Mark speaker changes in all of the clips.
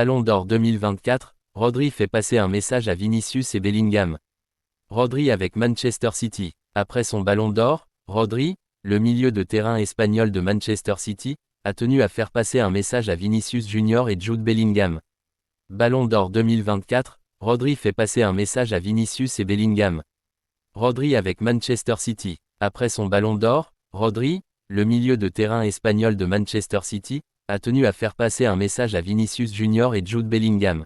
Speaker 1: Ballon d'Or 2024, Rodri fait passer un message à Vinicius et Bellingham. Rodri avec Manchester City. Après son Ballon d'Or, Rodri, le milieu de terrain espagnol de Manchester City, a tenu à faire passer un message à Vinicius Junior et Jude Bellingham. Ballon d'Or 2024, Rodri fait passer un message à Vinicius et Bellingham. Rodri avec Manchester City. Après son Ballon d'Or, Rodri, le milieu de terrain espagnol de Manchester City, a tenu à faire passer un message à Vinicius Junior et Jude Bellingham.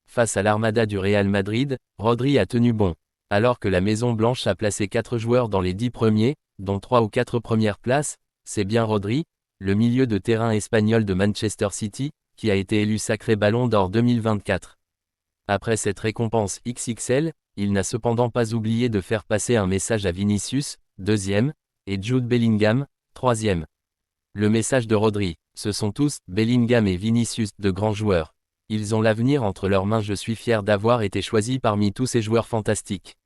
Speaker 1: Face à l'armada du Real Madrid, Rodri a tenu bon. Alors que la Maison Blanche a placé 4 joueurs dans les 10 premiers, dont 3 ou 4 premières places, c'est bien Rodri, le milieu de terrain espagnol de Manchester City, qui a été élu sacré Ballon d'Or 2024. Après cette récompense XXL, il n'a cependant pas oublié de faire passer un message à Vinicius, 2e, et Jude Bellingham, 3e. Le message de Rodri: ce sont tous, Bellingham et Vinicius, de grands joueurs. Ils ont l'avenir entre leurs mains. Je suis fier d'avoir été choisi parmi tous ces joueurs fantastiques.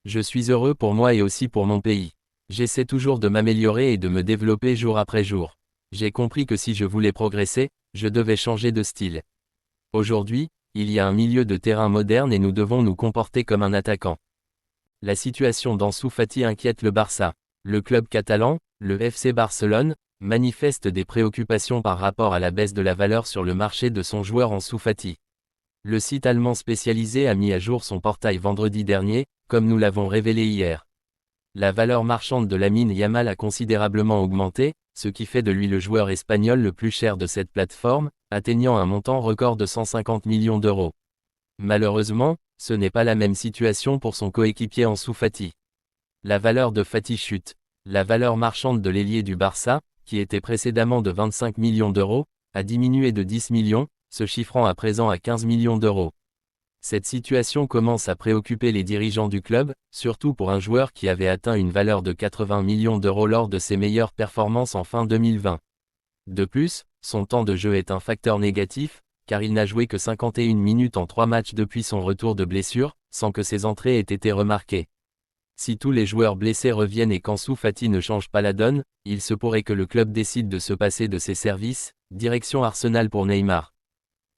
Speaker 1: Je suis heureux pour moi et aussi pour mon pays. J'essaie toujours de m'améliorer et de me développer jour après jour. J'ai compris que si je voulais progresser, je devais changer de style. Aujourd'hui, il y a un milieu de terrain moderne et nous devons nous comporter comme un attaquant. La situation d'Ansu Fati inquiète le Barça. Le club catalan, le FC Barcelone, manifeste des préoccupations par rapport à la baisse de la valeur sur le marché de son joueur Ansu Fati. Le site allemand spécialisé a mis à jour son portail vendredi dernier, comme nous l'avons révélé hier. La valeur marchande de Lamine Yamal a considérablement augmenté, ce qui fait de lui le joueur espagnol le plus cher de cette plateforme, atteignant un montant record de 150 millions d'euros. Malheureusement, ce n'est pas la même situation pour son coéquipier Ansu Fati. La valeur de Fati chute. La valeur marchande de l'ailier du Barça, qui était précédemment de 25 millions d'euros, a diminué de 10 millions, se chiffrant à présent à 15 millions d'euros. Cette situation commence à préoccuper les dirigeants du club, surtout pour un joueur qui avait atteint une valeur de 80 millions d'euros lors de ses meilleures performances en fin 2020. De plus, son temps de jeu est un facteur négatif, car il n'a joué que 51 minutes en 3 matchs depuis son retour de blessure, sans que ses entrées aient été remarquées. Si tous les joueurs blessés reviennent et qu'Ansu Fati ne change pas la donne, il se pourrait que le club décide de se passer de ses services. Direction Arsenal pour Neymar.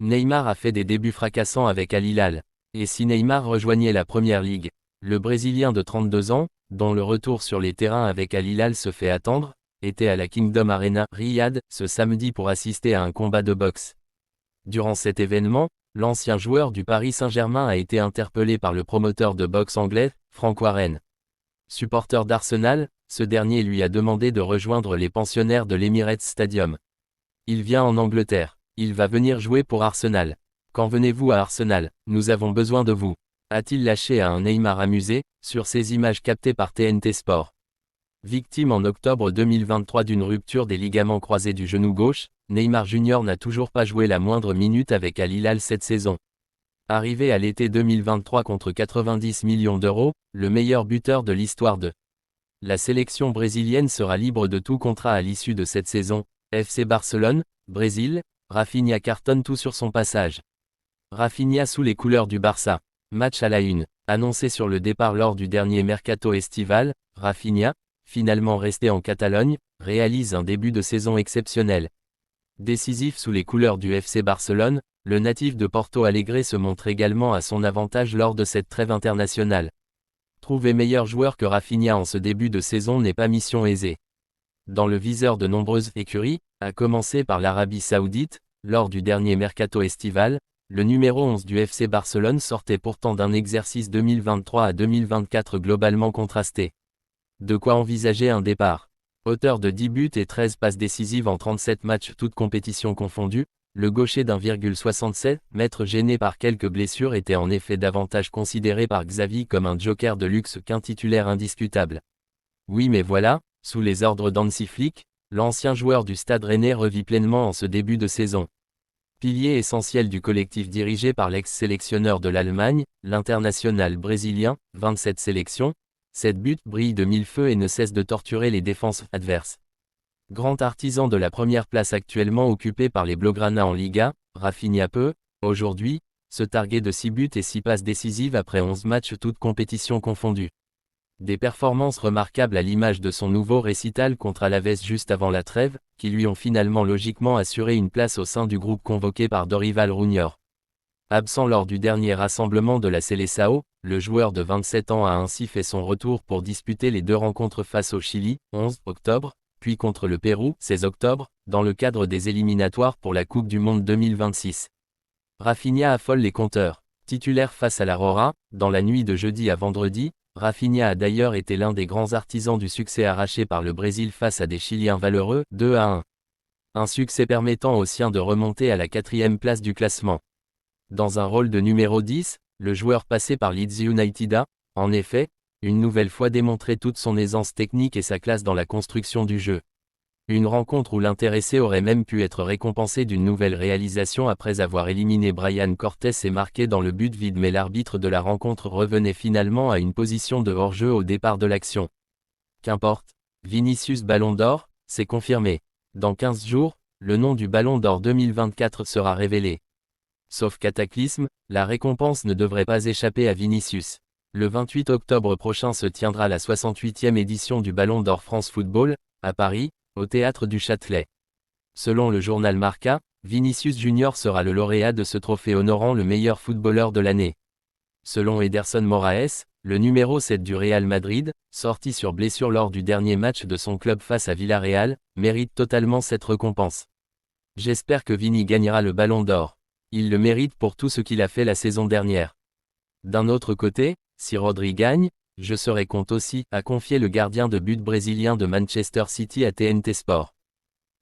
Speaker 1: Neymar a fait des débuts fracassants avec Al Hilal. Et si Neymar rejoignait la Première Ligue, le Brésilien de 32 ans, dont le retour sur les terrains avec Al Hilal se fait attendre, était à la Kingdom Arena, Riyad, ce samedi pour assister à un combat de boxe. Durant cet événement, l'ancien joueur du Paris Saint-Germain a été interpellé par le promoteur de boxe anglais, Frank Warren. Supporter d'Arsenal, ce dernier lui a demandé de rejoindre les pensionnaires de l'Emirates Stadium. Il vient en Angleterre. Il va venir jouer pour Arsenal. Quand venez-vous à Arsenal? Nous avons besoin de vous. A-t-il lâché à un Neymar amusé, sur ces images captées par TNT Sport. Victime en octobre 2023 d'une rupture des ligaments croisés du genou gauche, Neymar Jr. n'a toujours pas joué la moindre minute avec Al Hilal cette saison. Arrivé à l'été 2023 contre 90 millions d'euros, le meilleur buteur de l'histoire de la sélection brésilienne sera libre de tout contrat à l'issue de cette saison. FC Barcelone, Brésil, Rafinha cartonne tout sur son passage. Rafinha sous les couleurs du Barça. Match à la une. Annoncé sur le départ lors du dernier mercato estival, Rafinha, finalement resté en Catalogne, réalise un début de saison exceptionnel. Décisif sous les couleurs du FC Barcelone, le natif de Porto Alegre se montre également à son avantage lors de cette trêve internationale. Trouver meilleur joueur que Rafinha en ce début de saison n'est pas mission aisée. Dans le viseur de nombreuses écuries, à commencer par l'Arabie Saoudite, lors du dernier mercato estival, le numéro 11 du FC Barcelone sortait pourtant d'un exercice 2023 à 2024 globalement contrasté. De quoi envisager un départ. Auteur de 10 buts et 13 passes décisives en 37 matchs toutes compétitions confondues, le gaucher d'1,67 m gêné par quelques blessures était en effet davantage considéré par Xavi comme un joker de luxe qu'un titulaire indiscutable. Oui mais voilà, sous les ordres d'Hansi Flick, l'ancien joueur du Stade Rennais revit pleinement en ce début de saison. Pilier essentiel du collectif dirigé par l'ex-sélectionneur de l'Allemagne, l'international brésilien, 27 sélections, 7 buts brille de mille feux et ne cesse de torturer les défenses adverses. Grand artisan de la première place actuellement occupée par les Blaugrana en Liga, Rafinha peut, aujourd'hui, se targuer de 6 buts et 6 passes décisives après 11 matchs toutes compétitions confondues. Des performances remarquables à l'image de son nouveau récital contre Alaves juste avant la trêve, qui lui ont finalement logiquement assuré une place au sein du groupe convoqué par Dorival Junior. Absent lors du dernier rassemblement de la Seleção, le joueur de 27 ans a ainsi fait son retour pour disputer les 2 rencontres face au Chili, 11 octobre, puis contre le Pérou, 16 octobre, dans le cadre des éliminatoires pour la Coupe du Monde 2026. Rafinha affole les compteurs. Titulaire face à l'Aurora, dans la nuit de jeudi à vendredi, Rafinha a d'ailleurs été l'un des grands artisans du succès arraché par le Brésil face à des Chiliens valeureux, 2-1. Un succès permettant aux siens de remonter à la 4e place du classement. Dans un rôle de numéro 10, le joueur passé par Leeds United a, en effet, une nouvelle fois démontré toute son aisance technique et sa classe dans la construction du jeu. Une rencontre où l'intéressé aurait même pu être récompensé d'une nouvelle réalisation après avoir éliminé Brian Cortés et marqué dans le but vide, mais l'arbitre de la rencontre revenait finalement à une position de hors-jeu au départ de l'action. Qu'importe, Vinicius Ballon d'Or, c'est confirmé. Dans 15 jours, le nom du Ballon d'Or 2024 sera révélé. Sauf cataclysme, la récompense ne devrait pas échapper à Vinicius. Le 28 octobre prochain se tiendra la 68e édition du Ballon d'Or France Football, à Paris, au Théâtre du Châtelet. Selon le journal Marca, Vinicius Junior sera le lauréat de ce trophée honorant le meilleur footballeur de l'année. Selon Ederson Moraes, le numéro 7 du Real Madrid, sorti sur blessure lors du dernier match de son club face à Villarreal, mérite totalement cette récompense. J'espère que Vini gagnera le Ballon d'Or. Il le mérite pour tout ce qu'il a fait la saison dernière. D'un autre côté, si Rodri gagne, je serai content aussi, a confié le gardien de but brésilien de Manchester City à TNT Sport.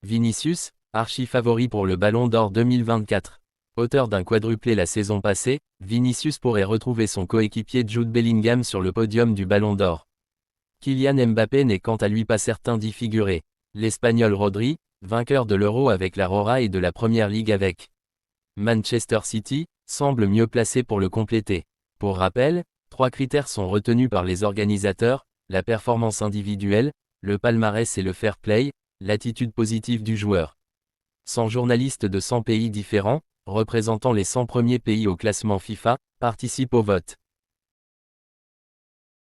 Speaker 1: Vinicius, archi-favori pour le Ballon d'Or 2024. Auteur d'un quadruplé la saison passée, Vinicius pourrait retrouver son coéquipier Jude Bellingham sur le podium du Ballon d'Or. Kylian Mbappé n'est quant à lui pas certain d'y figurer. L'Espagnol Rodri, vainqueur de l'Euro avec l'Aurora et de la Première Ligue avec Manchester City, semble mieux placé pour le compléter. Pour rappel, 3 critères sont retenus par les organisateurs, la performance individuelle, le palmarès et le fair play, l'attitude positive du joueur. 100 journalistes de 100 pays différents, représentant les 100 premiers pays au classement FIFA, participent au vote.